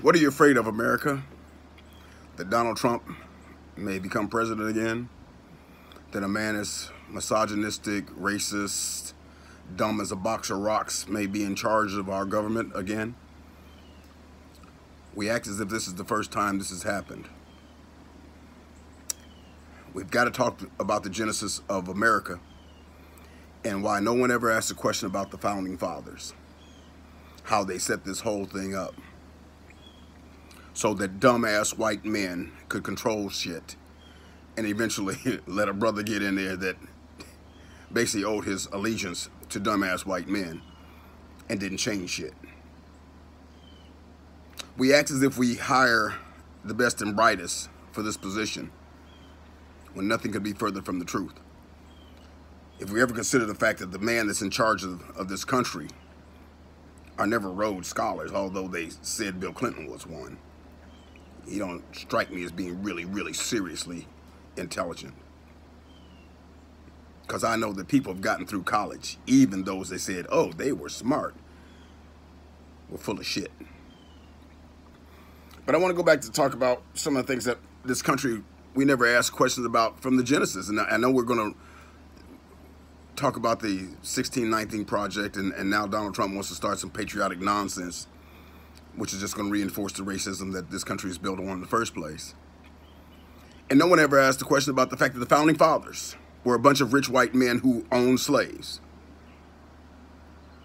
What are you afraid of, America? That Donald Trump may become president again? That a man is misogynistic, racist, dumb as a box of rocks may be in charge of our government again? We act as if this is the first time this has happened. We've got to talk about the genesis of America and why no one ever asked a question about the founding fathers, how they set this whole thing up so that dumbass white men could control shit and eventually let a brother get in there that basically owed his allegiance to dumbass white men and didn't change shit. We act as if we hire the best and brightest for this position when nothing could be further from the truth. If we ever consider the fact that the man that's in charge of this country are never Rhodes Scholars, although they said Bill Clinton was one. He don't strike me as being really, really seriously intelligent. Because I know that people have gotten through college, even those they said, oh, they were smart, were full of shit. But I want to go back to talk about some of the things that this country, we never asked questions about from the genesis. And I know we're going to talk about the 1619 Project, and now Donald Trump wants to start some patriotic nonsense, which is just going to reinforce the racism that this country is built on in the first place. And no one ever asked a question about the fact that the founding fathers were a bunch of rich white men who owned slaves.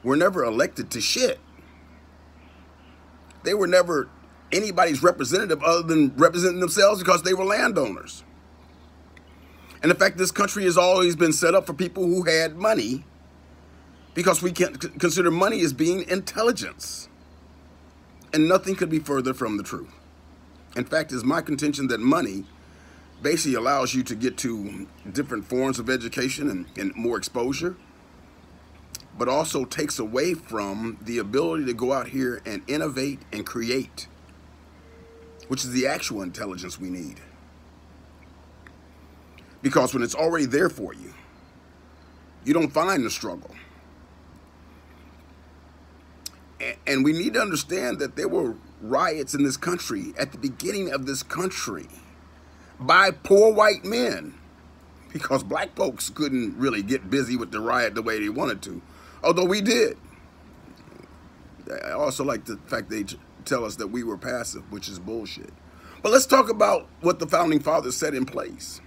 Were never elected to shit. They were never anybody's representative other than representing themselves because they were landowners. And the fact this country has always been set up for people who had money, because we can't consider money as being intelligence. And nothing could be further from the truth. In fact, it's my contention that money basically allows you to get to different forms of education and more exposure, but also takes away from the ability to go out here and innovate and create, which is the actual intelligence we need. Because when it's already there for you, you don't find the struggle. And we need to understand that there were riots in this country at the beginning of this country by poor white men, because black folks couldn't really get busy with the riot the way they wanted to, although we did. I also like the fact they tell us that we were passive, which is bullshit. But let's talk about what the founding fathers set in place.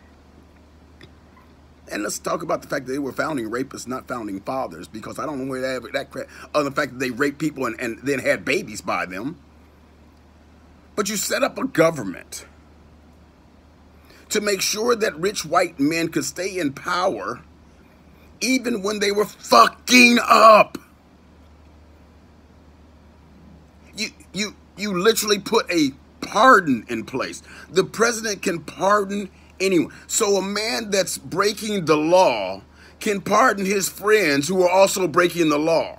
And let's talk about the fact that they were founding rapists, not founding fathers, because I don't know where they have that crap, other than the fact that they raped people and then had babies by them. But you set up a government to make sure that rich white men could stay in power even when they were fucking up. You literally put a pardon in place. The president can pardon anyone. So a man that's breaking the law can pardon his friends who are also breaking the law.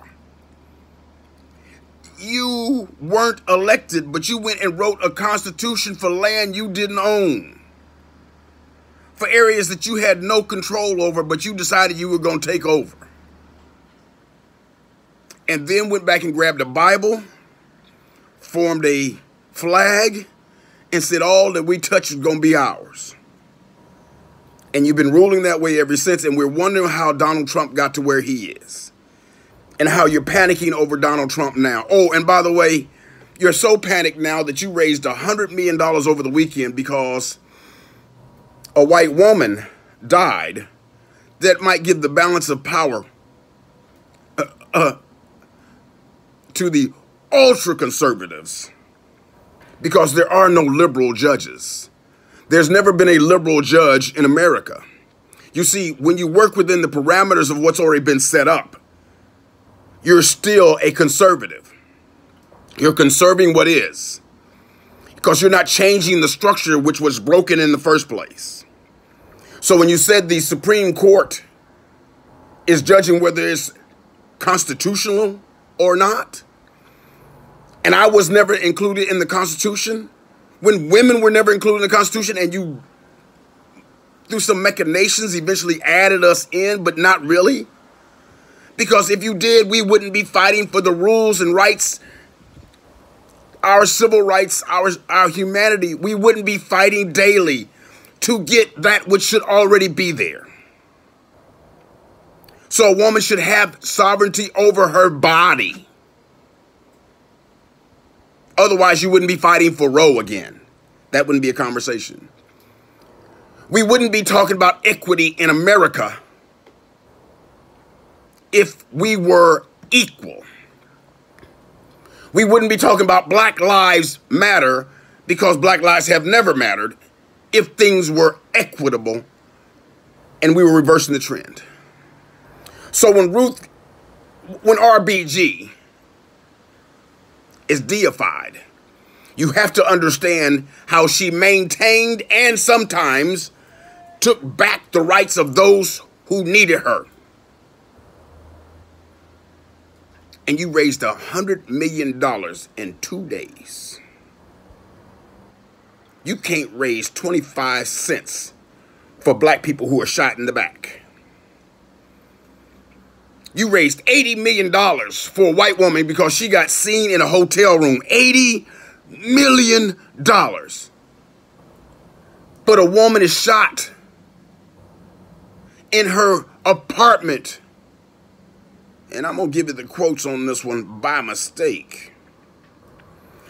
You weren't elected, but you went and wrote a constitution for land you didn't own, for areas that you had no control over, but you decided you were going to take over. And then went back and grabbed a Bible, formed a flag, and said all that we touch is going to be ours. And you've been ruling that way ever since, and we're wondering how Donald Trump got to where he is, and how you're panicking over Donald Trump now. Oh, and by the way, you're so panicked now that you raised $100 million over the weekend because a white woman died that might give the balance of power to the ultra-conservatives, because there are no liberal judges. There's never been a liberal judge in America. You see, when you work within the parameters of what's already been set up, you're still a conservative. You're conserving what is, because you're not changing the structure which was broken in the first place. So when you said the Supreme Court is judging whether it's constitutional or not, and I was never included in the Constitution, when women were never included in the Constitution, and you, through some machinations, eventually added us in, but not really. Because if you did, we wouldn't be fighting for the rules and rights our civil rights, our humanity, we wouldn't be fighting daily to get that which should already be there. So a woman should have sovereignty over her body. Otherwise, you wouldn't be fighting for Roe again. That wouldn't be a conversation. We wouldn't be talking about equity in America if we were equal. We wouldn't be talking about Black Lives Matter because Black lives have never mattered if things were equitable and we were reversing the trend. So when RBG is deified, you have to understand how she maintained and sometimes took back the rights of those who needed her. And you raised $100 million in 2 days. You can't raise 25 cents for black people who are shot in the back. You raised $80 million for a white woman because she got seen in a hotel room. $80 million. But a woman is shot in her apartment. And I'm going to give you the quotes on this one by mistake.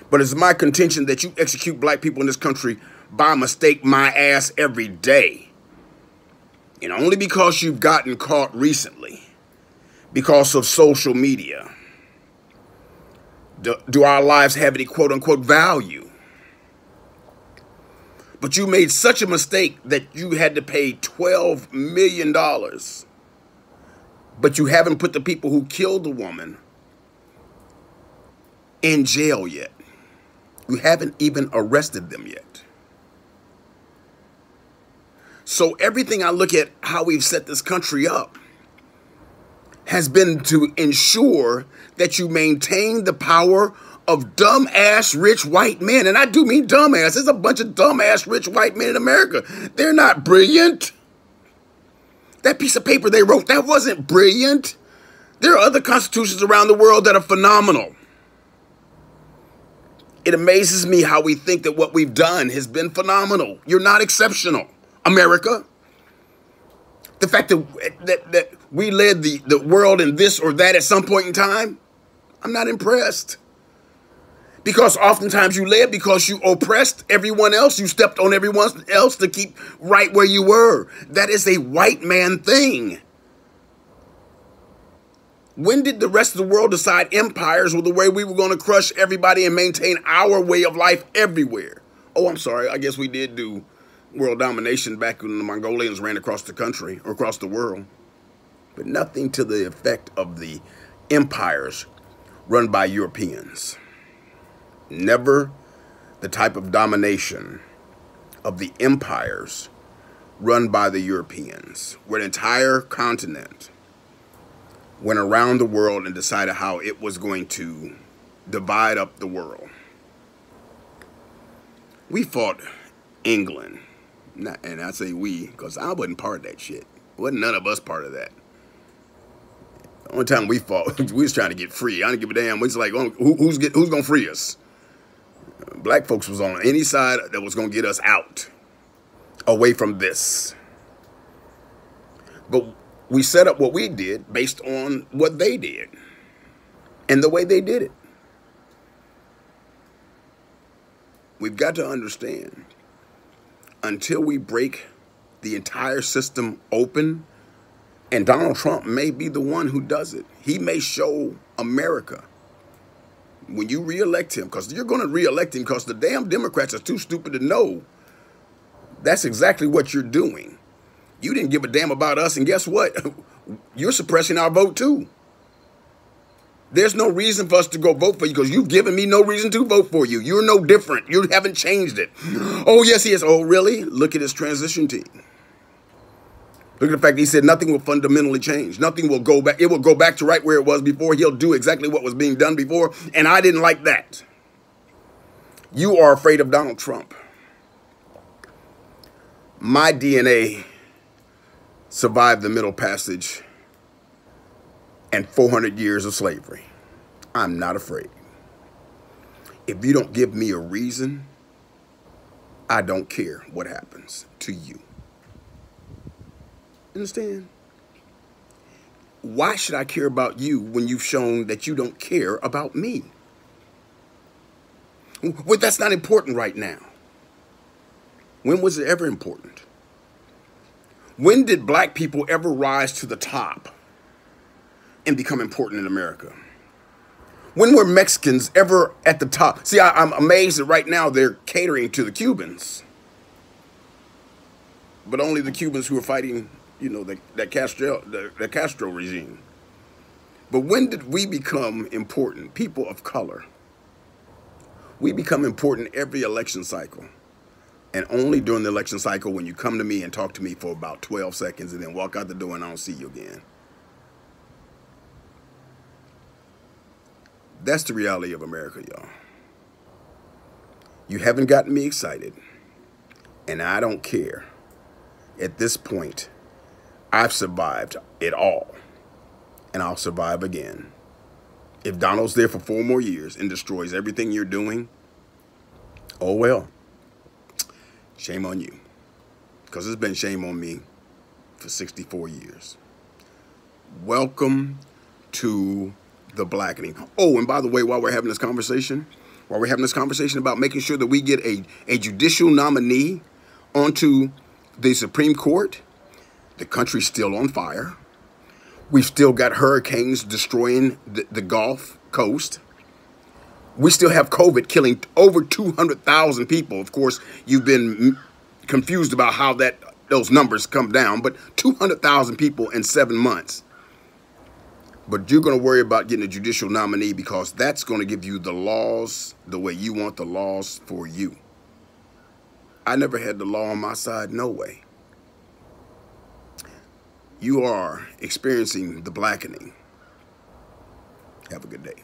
But it's my contention that you execute black people in this country by mistake my ass every day. And only because you've gotten caught recently. Because of social media. Do our lives have any quote-unquote value? But you made such a mistake that you had to pay $12 million. But you haven't put the people who killed the woman in jail yet. You haven't even arrested them yet. So everything I look at how we've set this country up has been to ensure that you maintain the power of dumb-ass rich white men. And I do mean dumb-ass. There's a bunch of dumb-ass rich white men in America. They're not brilliant. That piece of paper they wrote, that wasn't brilliant. There are other constitutions around the world that are phenomenal. It amazes me how we think that what we've done has been phenomenal. You're not exceptional, America. The fact that we led the world in this or that at some point in time, I'm not impressed. Because oftentimes you led because you oppressed everyone else. You stepped on everyone else to keep right where you were. That is a white man thing. When did the rest of the world decide empires were the way we were going to crush everybody and maintain our way of life everywhere? Oh, I'm sorry. I guess we did do world domination back when the Mongolians ran across the country or across the world. But nothing to the effect of the empires run by Europeans. Never the type of domination of the empires run by the Europeans, where an entire continent went around the world and decided how it was going to divide up the world. We fought England, and I say we because I wasn't part of that shit. Wasn't none of us part of that. The only time we fought, we was trying to get free. I didn't give a damn. We was like, who's going to free us? Black folks was on any side that was going to get us out, away from this. But we set up what we did based on what they did and the way they did it. We've got to understand, until we break the entire system open, and Donald Trump may be the one who does it. He may show America. When you reelect him, because you're going to reelect him because the damn Democrats are too stupid to know that's exactly what you're doing. You didn't give a damn about us, and guess what? You're suppressing our vote too. There's no reason for us to go vote for you because you've given me no reason to vote for you. You're no different. You haven't changed it. Oh, yes, he is. Oh, really? Look at his transition team. Look at the fact that he said nothing will fundamentally change. Nothing will go back. It will go back to right where it was before. He'll do exactly what was being done before. And I didn't like that. You are afraid of Donald Trump. My DNA survived the Middle Passage and 400 years of slavery. I'm not afraid. If you don't give me a reason, I don't care what happens to you. Understand? Why should I care about you when you've shown that you don't care about me? Well, that's not important right now. When was it ever important? When did black people ever rise to the top and become important in America? When were Mexicans ever at the top? See, I'm amazed that right now they're catering to the Cubans. But only the Cubans who are fighting, that Castro regime. But when did we become important? People of color. We become important every election cycle. And only during the election cycle when you come to me and talk to me for about 12 seconds and then walk out the door and I don't see you again. That's the reality of America, y'all. You haven't gotten me excited, and I don't care. At this point, I've survived it all, and I'll survive again. If Donald's there for 4 more years and destroys everything you're doing, oh well, shame on you, because it's been shame on me for 64 years. Welcome to the blackening. Oh, and by the way, while we're having this conversation about making sure that we get a judicial nominee onto the Supreme Court, the country's still on fire. We've still got hurricanes destroying the Gulf Coast. We still have COVID killing over 200,000 people. Of course, you've been confused about how those numbers come down, but 200,000 people in 7 months. But you're going to worry about getting a judicial nominee because that's going to give you the laws the way you want the laws for you. I never had the law on my side, no way. You are experiencing the blackening. Have a good day.